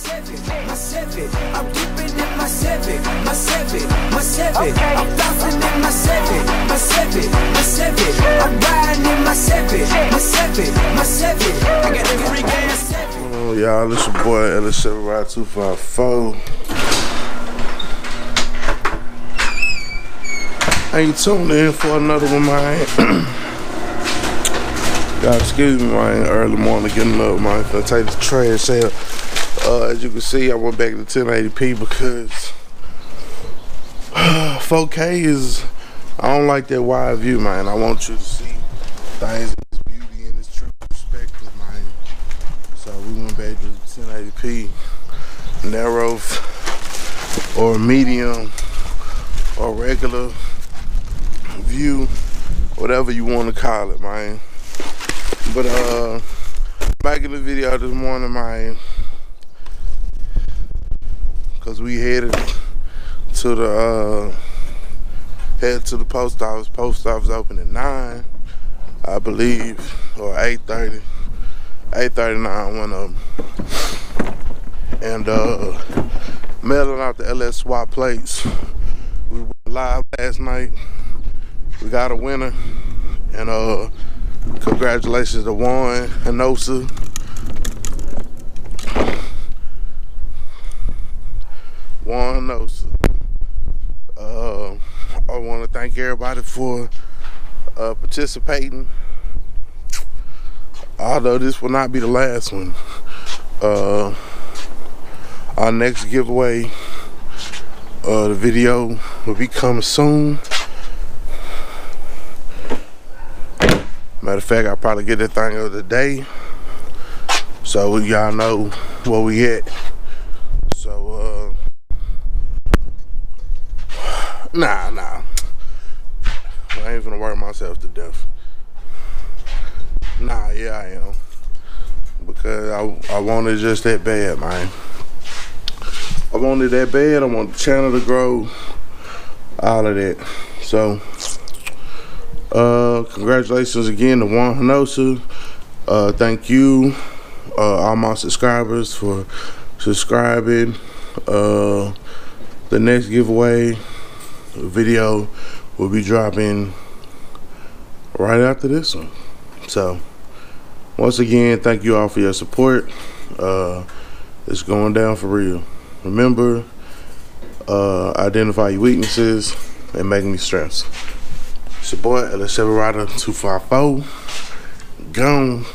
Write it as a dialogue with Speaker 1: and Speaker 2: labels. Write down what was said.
Speaker 1: Civic. I'm dipping in my Civic. My Civic. My Civic. I'm bouncing in my Civic. My Civic. My Civic. I'm riding in my Civic. My Civic. My Civic. I got the free gas.
Speaker 2: Oh, y'all, it's your boy LSX 254. I ain't tuned in for another one, man. Y'all excuse me, man. Early morning, getting up, man. Gonna take this trash out. As you can see, I went back to 1080p because 4K is, I don't like that wide view, man. I want you to see things in its beauty and its true perspective, man. So we went back to 1080p, narrow or medium or regular view, whatever you want to call it, man. But back in the video this morning, man, cause we headed to the post office. Post office open at 9, I believe, or 8:30. 8:39, one of them. And mailing out the LS swap plates. We went live last night. We got a winner, and congratulations to Juan and Juan. I want to thank everybody for participating. Although this will not be the last one. Our next giveaway, the video will be coming soon. Matter of fact, I'll probably get that thing of the day, so y'all know where we at. So nah, I ain't finna work myself to death. Nah, yeah, I am, because I want it just that bad, man. I want it that bad. I want the channel to grow, all of that. So congratulations again to Juan. Thank you, all my subscribers, for subscribing. The next giveaway video will be dropping right after this one. So once again, thank you all for your support. It's going down for real. Remember, identify your weaknesses and make me strengths. It's your boy LSX 254. Gone.